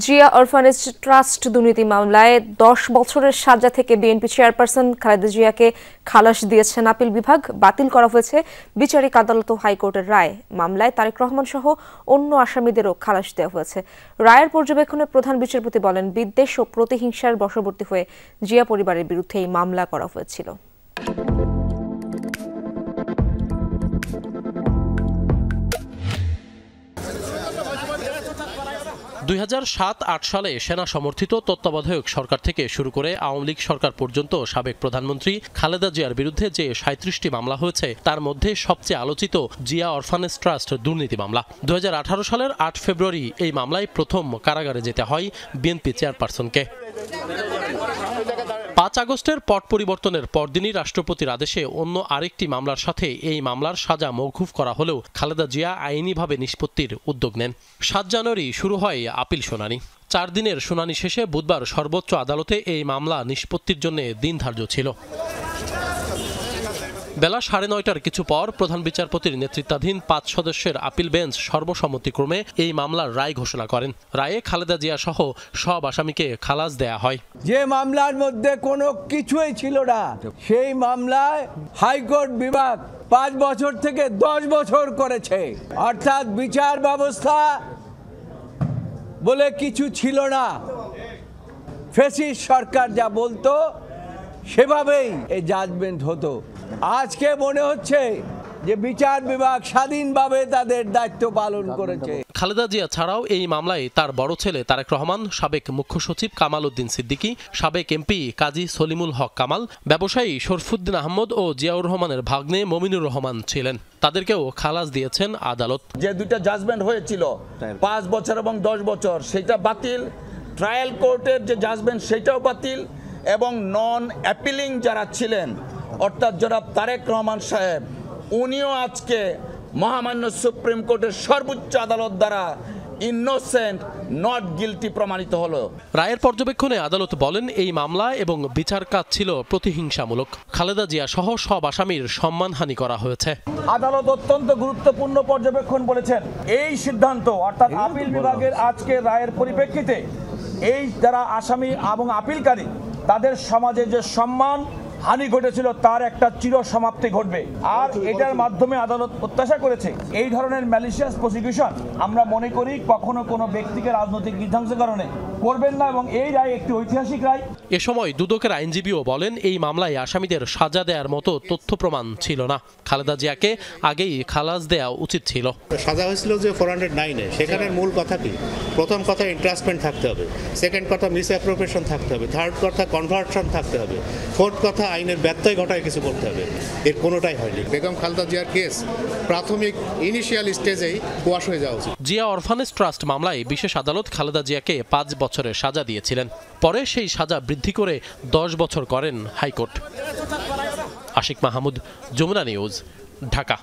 Zia orphanage trust দুর্নীতি মামলায় 10 বছরের সাজা থেকে বিএনপি চেয়ারপারসন খালেদা জিয়াকে খালাস দিয়েছেন আপিল বিভাগ। বাতিল করা হয়েছে বিচারিক আদালত ও হাইকোর্টের রায়। মামলায় তারেক রহমান সহ অন্য আসামিদেরও খালাস দেওয়া হয়েছে। রায়ের পর্যবেক্ষণে প্রধান বিচারপতি বলেন, বিদ্বেষ ও প্রতিহিংসার বশবর্তী হয়ে জিয়া পরিবারের বিরুদ্ধে এই মামলা করা হয়েছিল। 2007-08 সালে সেনা সমর্থিত তত্ত্বাবধায়ক সরকার থেকে শুরু করে আওয়ামী লীগ সরকার পর্যন্ত সাবেক প্রধানমন্ত্রী খালেদা জিয়ার বিরুদ্ধে যে 37টি মামলা হয়েছে তার মধ্যে সবচেয়ে আলোচিত জিয়া অরফানেজ ট্রাস্ট দুর্নীতি মামলা। 2018 সালের 8 ফেব্রুয়ারি এই মামলায় প্রথম কারাগারে যেতে হয় বিএনপি চেয়ারপারসনকে। 5 আগস্টের পট পরিবর্তনের পরদিনই রাষ্ট্রপতির আদেশে অন্য আরেকটি মামলার সাথে এই মামলার সাজা মওকুফ করা হলেও খালেদা জিয়া আইনিভাবে নিষ্পত্তির উদ্যোগ নেন। 7 জানুয়ারি শুরু হয় আপিল শুনানি। 4 দিনের শুনানি শেষে বুধবার সর্বোচ্চ আদালতে এই মামলা নিষ্পত্তির জন্য দিন ধার্য ছিল। বেলা 9:30টার কিছু পর প্রধান বিচারপতির নেতৃত্বাধীন 5 সদস্যের আপিল বেঞ্চ সর্বসম্মতিক্রমে এই মামলার রায় ঘোষণা করেন। রায়ে খালেদা জিয়া সহ সব আসামিকে খালাস দেয়া হয়। যে মামলার মধ্যে কোনো কিছুই ছিল না, সেই মামলায় হাইকোর্ট বিভাগ 5 বছর থেকে 10 বছর করেছে। অর্থাৎ বিচার ব্যবস্থা বলে কিছু ছিল না। ফ্যাসিস্ট সরকার যা বলতো সেভাবেই এই জাজমেন্ট হতো। আজকে মনে হচ্ছে যে বিচার বিভাগ স্বাধীনভাবে তাদের দায়িত্ব পালন করেছে। খালেদা জিয়া ছাড়াও এই মামলায় তার বড় ছেলে তারেক রহমান, সাবেক মুখ্য সচিব কামাল উদ্দিন সিদ্দিকী, সাবেক এমপি কাজী সলিমুল হক কামাল, ব্যবসায়ী শরফুদ্দিন আহমদ ও জিয়াউর রহমানের ভাগ্নে মমিনুর রহমান ছিলেন। তাদেরকেও খালাস দিয়েছেন আদালত। যে দুইটা জাজমেন্ট হয়েছিল 5 বছর এবং 10 বছর, সেটা বাতিল। ট্রায়াল কোর্টের যে জাজমেন্ট সেটাও বাতিল, এবং নন অ্যাপিলিং যারা ছিলেন অর্থাৎ জনাব তারেক রহমান সাহেব, উনিও আজকে মহামান্য সুপ্রিম কোর্টের সর্বোচ্চ আদালত দ্বারা ইনোসেন্ট নট গিলটি প্রমাণিত হলো। রায়ের পর্যবেক্ষণে আদালত বলেন, এই মামলা এবং বিচার কাজ ছিল প্রতিহিংসামূলক। খালেদা জিয়া সহ সব আসামির সম্মানহানি করা হয়েছে। আদালত অত্যন্ত গুরুত্বপূর্ণ পর্যবেক্ষণ বলেছেন। এই সিদ্ধান্ত অর্থাৎ আপিল বিভাগের আজকের রায়ের পরিপ্রেক্ষিতে এই যারা আসামি এবং আপিলকারী তাদের সমাজে যে সম্মান হানি ঘটেছিল তার একটা চির সমাপ্তি ঘটবে। আর এটার মাধ্যমে আদালত প্রত্যাশা করেছে এই ধরনের ম্যালিশিয়াস প্রসিকিউশন আমরা মনে করি কখনো কোনো ব্যক্তিকে রাজনৈতিক বিধ্বংসের কারণে করবেন না, এবং এই রায় একটি ঐতিহাসিক রায়। এ সময় দুদকের আইনজীবীও বলেন, এই মামলায় আসামিদের সাজা দেওয়ার মতো তথ্য প্রমাণ ছিল না। খালেদা জিয়াকে আগেই খালাস দেওয়া উচিত ছিল। সাজা হয়েছিল যে 409-এ, সেখানের মূল কথা কি? প্রথম কথা ইন্ট্রাস্টমেন্ট থাকতে হবে, সেকেন্ড কথা মিস অ্যাপ্রোপ্রিয়েশন থাকতে হবে, থার্ড কথা কনভার্সন থাকতে হবে, ফোর্থ কথা আইনের ব্যত্যয় ঘটায় কিছু করতে হবে। এর কোনোটাই হয়নি। বেগম খালেদা জিয়ার কেস প্রাথমিক ইনিশিয়াল স্টেজেই কোয়াশ হয়ে যাওয়া উচিত। জিয়া অরফানেজ ট্রাস্ট মামলায় বিশেষ আদালত খালেদা জিয়াকে 5 বছরের সাজা দিয়েছিলেন। পরে সেই সাজা বৃদ্ধি করে 10 বছর করেন হাইকোর্ট। আশিক মাহমুদ, যমুনা নিউজ, ঢাকা।